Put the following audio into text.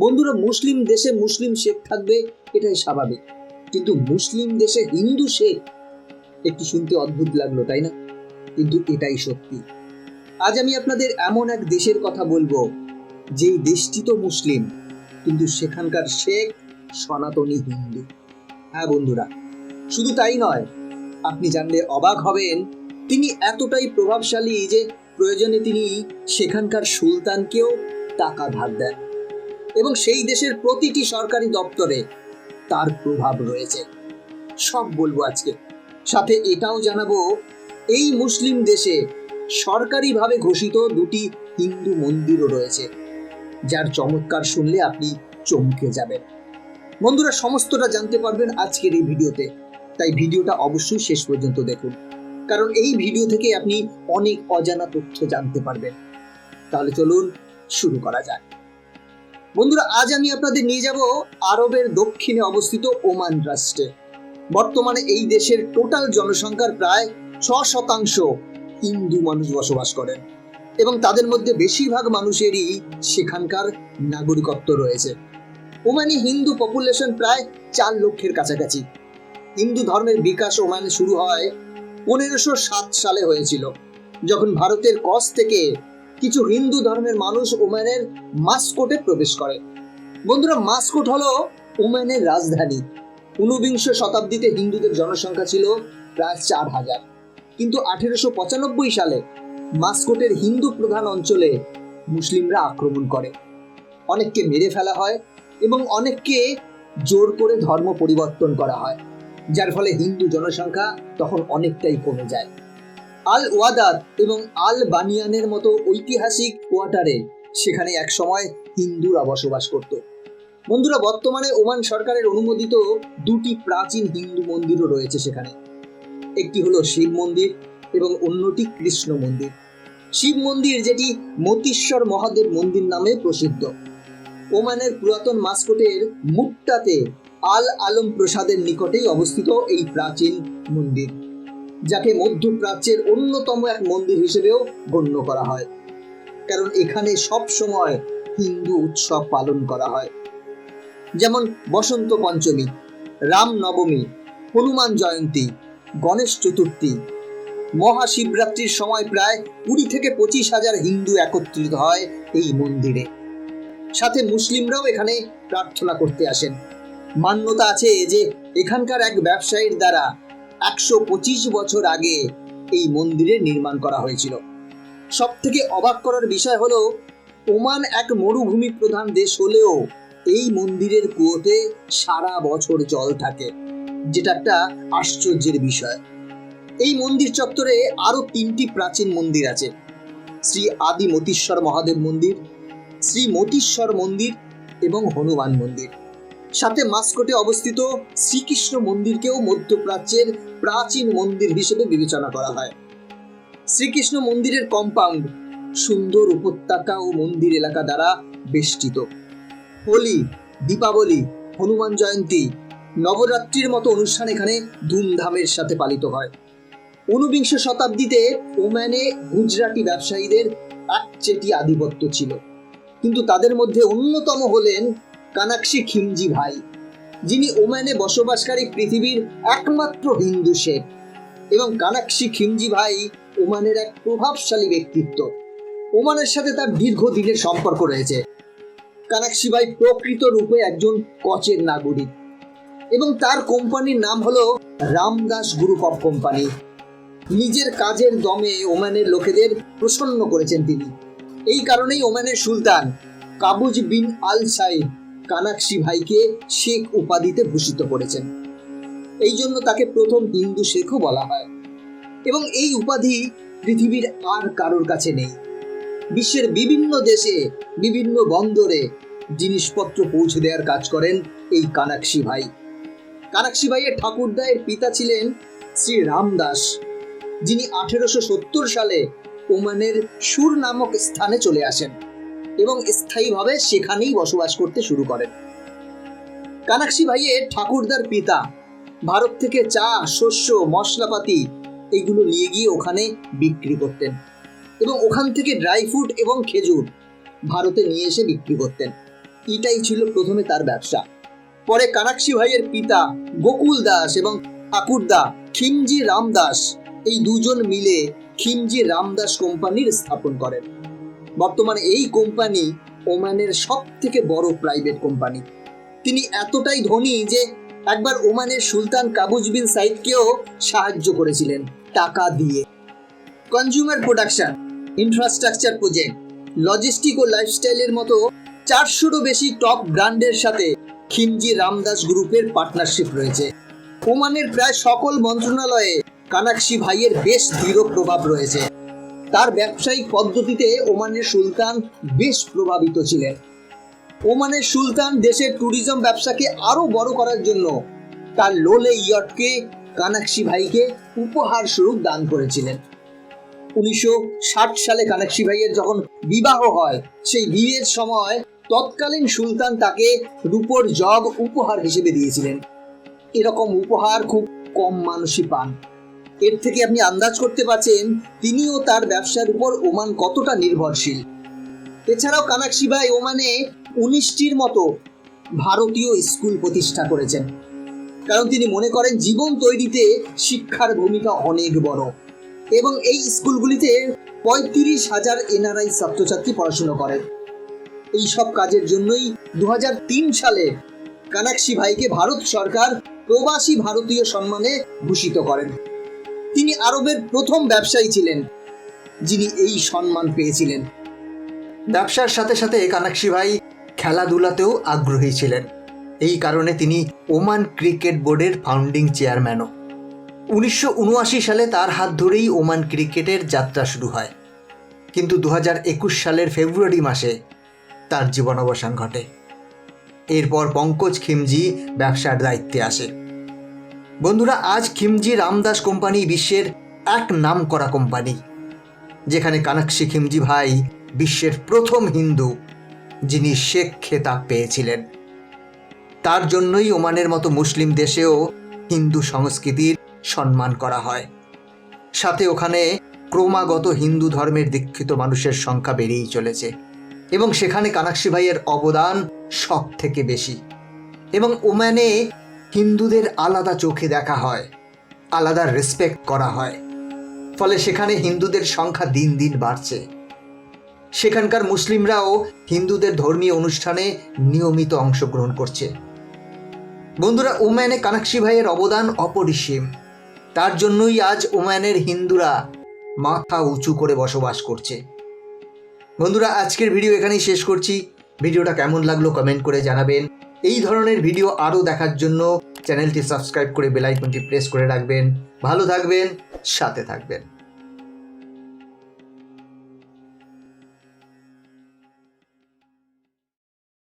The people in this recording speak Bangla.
বন্ধুরা, মুসলিম দেশে মুসলিম শেখ থাকবে, এটাই স্বাভাবিক, কিন্তু মুসলিম দেশে হিন্দু শেখ একটু শুনতে অদ্ভুত লাগলো, তাই না? কিন্তু এটাই সত্যি। আজ আমি আপনাদের এমন এক দেশের কথা বলবো, যেই দেশটি তো মুসলিম, কিন্তু সেখানকার শেখ সনাতনী হিন্দু। হ্যাঁ বন্ধুরা, শুধু তাই নয়, আপনি জানলে অবাক হবেন, তিনি এতটাই প্রভাবশালী যে প্রয়োজনে তিনি সেখানকার সুলতানকেও টাকা ধার দেন, এবং সেই দেশের প্রতিটি সরকারি দপ্তরে তার প্রভাব রয়েছে। সব বলবো আজকে, সাথে এটাও জানাবো এই মুসলিম দেশে সরকারিভাবে ঘোষিত দুটি হিন্দু মন্দিরও রয়েছে, যার চমৎকার শুনলে আপনি চমকে যাবেন। বন্ধুরা, সমস্তটা জানতে পারবেন আজকের এই ভিডিওতে, তাই ভিডিওটা অবশ্যই শেষ পর্যন্ত দেখুন, কারণ এই ভিডিও থেকে আপনি অনেক অজানা তথ্য জানতে পারবেন। তাহলে চলুন শুরু করা যাক। বন্ধুরা, আজ আমি আপনাদের নিয়ে যাব আরবের দক্ষিণে অবস্থিত ওমান রাষ্ট্রে। বর্তমানে এই দেশের টোটাল জনসংখ্যার প্রায় 6% হিন্দু মানুষ বসবাস করেন, এবং তাদের মধ্যে বেশিরভাগ মানুষেরই সেখানকার নাগরিকত্ব রয়েছে। ওমানি হিন্দু পপুলেশন প্রায় 4 লক্ষের কাছাকাছি। হিন্দু ধর্মের বিকাশ ওমানে শুরু হয় 1507 সালে হয়েছিল, যখন ভারতের কচ্ছ থেকে কিছু হিন্দু ধর্মের মানুষ ওমানের মাস্কোটে প্রবেশ করে। বন্ধুরা, মাস্কোট হলো ওমানের রাজধানী। 19বিংশ শতাব্দীতে হিন্দুদের জনসংখ্যা ছিল প্রায় 4000, কিন্তু 1895 সালে মাস্কোটের হিন্দু প্রধান অঞ্চলে মুসলিমরা আক্রমণ করে। অনেককে মেরে ফেলা হয় এবং অনেককে জোর করে ধর্ম পরিবর্তন করা হয়, যার ফলে হিন্দু জনসংখ্যা তখন অনেকটাই কমে যায়। আল ওয়াদাদ এবং আল বানিয়ানের মতো ঐতিহাসিক কোয়ার্টারে সেখানে এক সময় হিন্দুরা বসবাস করত। বন্ধুরা, বর্তমানে ওমান সরকারের অনুমোদিত দুটি প্রাচীন হিন্দু মন্দিরও রয়েছে সেখানে। একটি হলো শিব মন্দির এবং অন্যটি কৃষ্ণ মন্দির। শিব মন্দির, যেটি মতিশ্বর মহাদেব মন্দির নামে প্রসিদ্ধ। ওমানের পুরাতন মাস্কোটের মুট্টাতে আল আলম প্রসাদের নিকটেই অবস্থিত এই প্রাচীন মন্দির, যাকে মধ্যপ্রাচ্যের অন্যতম এক মন্দির হিসেবেও গণ্য করা হয়, কারণ এখানে সব সময় হিন্দু উৎসব পালন করা হয়, যেমন বসন্ত পঞ্চমী, রাম নবমী, হনুমান জয়ন্তী, গণেশ চতুর্থী। মহাশিবরাত্রির সময় প্রায় 20 থেকে 25,000 হিন্দু একত্রিত হয় এই মন্দিরে। সাথে মুসলিমরাও এখানে প্রার্থনা করতে আসেন। মান্যতা আছে যে এখানকার এক ব্যবসায়ীর দ্বারা 125 বছর আগে এই মন্দিরের নির্মাণ করা হয়েছিল। সব থেকে অবাক করার বিষয় হলো, ওমান এক মরুভূমি প্রধান দেশ হলেও এই মন্দিরের কুয়োতে সারা বছর জল থাকে, যেটা একটা আশ্চর্যের বিষয়। এই মন্দির চত্বরে আরো 3টি প্রাচীন মন্দির আছে: শ্রী আদি মতিশ্বর মহাদেব মন্দির, শ্রী মতিশ্বর মন্দির এবং হনুমান মন্দির। সাথে মাস্কোটে অবস্থিত শ্রীকৃষ্ণ মন্দিরকেও মধ্যপ্রাচ্যের প্রাচীন মন্দির হিসেবে বিবেচনা করা হয়। শ্রীকৃষ্ণ মন্দিরের কম্পাউন্ড সুন্দর উপত্যকা ও মন্দির এলাকা দ্বারা বেষ্টিত। হোলি, দীপাবলি, হনুমান জয়ন্তী, নবরাত্রির মতো অনুষ্ঠান এখানে ধুমধামের সাথে পালিত হয়। 19বিংশ শতাব্দীতে ওমানে গুজরাটি ব্যবসায়ীদের একচেটি আধিপত্য ছিল, কিন্তু তাদের মধ্যে অন্যতম হলেন কানাকশি খিমজি ভাই, যিনি ওমানে বসবাসকারী পৃথিবীর একমাত্র হিন্দু শেখ। এবং কানাকশি খিমজি ভাই ওমানের এক প্রভাবশালী ব্যক্তিত্ব। ওমানের সাথে তার দীর্ঘদিনের সম্পর্ক রয়েছে। কানাকশি ভাই প্রকৃত রূপে একজন কচের নাগরিক, এবং তার কোম্পানির নাম হলো রামদাস গ্রুপ অফ কোম্পানি। নিজের কাজের দমে ওমানের লোকেদের প্রসন্ন করেছেন তিনি। এই কারণেই ওমানের সুলতান কাবুজ বিন আল সাইদ কানাকশি ভাইকে শেখ উপাধিতে ভূষিত করেছেন। এই জন্য তাকে প্রথম হিন্দু শেখও বলা হয়, এবং এই উপাধি পৃথিবীর আর কারোর কাছে নেই। বিশ্বের বিভিন্ন দেশে বিভিন্ন বন্দরে জিনিসপত্র পৌঁছে দেওয়ার কাজ করেন এই কানাকশি ভাই। কানাকশি ভাইয়ের ঠাকুরদায়ের পিতা ছিলেন শ্রী রামদাস, যিনি 1870 সালে ওমানের সুর নামক স্থানে চলে আসেন এবং স্থায়ীভাবে সেখানেই বসবাস করতে শুরু করেন। কানাকশি ভাইয়ের ঠাকুরদার পিতা ভারত থেকে চা, শস্য, মশলাপাতি এগুলো নিয়ে গিয়ে ওখানে বিক্রি করতেন, এবং ওখান থেকে ড্রাই ফ্রুট এবং খেজুর ভারতে নিয়ে এসে বিক্রি করতেন। এটাই ছিল প্রথমে তার ব্যবসা। পরে কানাকশি ভাইয়ের পিতা গোকুল দাস এবং ঠাকুরদা খিমজি রামদাস এই দুজন মিলে খিমজি রামদাস কোম্পানির স্থাপন করেন। বর্তমানে এই কোম্পানি ওমানের সব থেকে বড় প্রাইভেট কোম্পানি। তিনি এতটাই ধনী যে একবার ওমানের সুলতান কাবুজ বিন সাইদকেও সাহায্য করেছিলেন টাকা দিয়ে। Consumer production, infrastructure project, logistic ও লাইফস্টাইলের মতো 400-রও বেশি টপ ব্র্যান্ডের সাথে খিমজি রামদাস গ্রুপের পার্টনারশিপ রয়েছে। ওমানের প্রায় সকল মন্ত্রণালয়ে কানাকশি ভাইয়ের বেশ দৃঢ় প্রভাব রয়েছে। তার ব্যবসায়িক পদ্ধতিতে ওমানের সুলতান বেশ প্রভাবিত ছিলেন। ওমানের সুলতান দেশের ট্যুরিজম ব্যবসাকে আরো বড় করার জন্য তার লোলে ইয়টকে কানাকশি ভাইকে উপহার স্বরূপ দান করেছিলেন। 1960 সালে কানাকশি ভাইয়ের যখন বিবাহ হয়, সেই বিয়ের সময় তৎকালীন সুলতান তাকে রূপোর জগ উপহার হিসেবে দিয়েছিলেন। এরকম উপহার খুব কম মানুষই পান। এর থেকে আপনি আন্দাজ করতে পারছেন তিনিও তার ব্যবসার উপর ওমান কতটা নির্ভরশীল। এছাড়াও কানাকশি ভাই ওমানে 19টির মতো ভারতীয় স্কুল প্রতিষ্ঠা করেছেন, কারণ তিনি মনে করেন জীবন তৈরিতে শিক্ষার ভূমিকা অনেক বড়। এবং এই স্কুলগুলিতে 35,000 এনআরআই ছাত্রছাত্রী পড়াশোনা করেন। এই সব কাজের জন্যই 2003 সালে কানাকশি ভাইকে ভারত সরকার প্রবাসী ভারতীয় সম্মানে ভূষিত করেন। তিনি আরবের প্রথম ব্যবসায়ী ছিলেন যিনি এই সম্মান পেয়েছিলেন। ব্যবসার সাথে সাথে কানাকশি ভাই খেলাধুলাতেও আগ্রহী ছিলেন। এই কারণে তিনি ওমান ক্রিকেট বোর্ডের ফাউন্ডিং চেয়ারম্যানও। 1979 সালে তার হাত ধরেই ওমান ক্রিকেটের যাত্রা শুরু হয়, কিন্তু 2021 সালের ফেব্রুয়ারি মাসে তার জীবনাবসান ঘটে। এরপর পঙ্কজ খিমজি ব্যবসার দায়িত্বে আসে। বন্ধুরা, আজ খিমজি রামদাস কোম্পানি বিশ্বের এক নামকরা কোম্পানি, যেখানে কানাকশি খিমজি ভাই বিশ্বের প্রথম হিন্দু যিনি শেখ খেতাব পেয়েছিলেন। তার জন্যই ওমানের মতো মুসলিম দেশেও হিন্দু সংস্কৃতির সম্মান করা হয়। সাথে ওখানে ক্রমাগত হিন্দু ধর্মের দীক্ষিত মানুষের সংখ্যা বেড়েই চলেছে এবং সেখানে কানাকশি ভাইয়ের অবদান সব থেকে বেশি। এবং ওমানে হিন্দুদের আলাদা চোখে দেখা হয়, আলাদা রেসপেক্ট করা হয়। ফলে সেখানে হিন্দুদের সংখ্যা দিন দিন বাড়ছে। সেখানকার মুসলিমরাও হিন্দুদের ধর্মীয় অনুষ্ঠানে নিয়মিত অংশগ্রহণ করছে। বন্ধুরা, ওমানে কানাকশি ভাইয়ের অবদান অপরিসীম। তার জন্যই আজ ওমানের হিন্দুরা মাথা উঁচু করে বসবাস করছে। বন্ধুরা, আজকের ভিডিও এখানেই শেষ করছি। ভিডিওটা কেমন লাগলো কমেন্ট করে জানাবেন। এই ধরনের ভিডিও আরও দেখার জন্য চ্যানেলটি সাবস্ক্রাইব করে বেল আইকনটি প্রেস করে রাখবেন। ভালো থাকবেন, সাথে থাকবেন।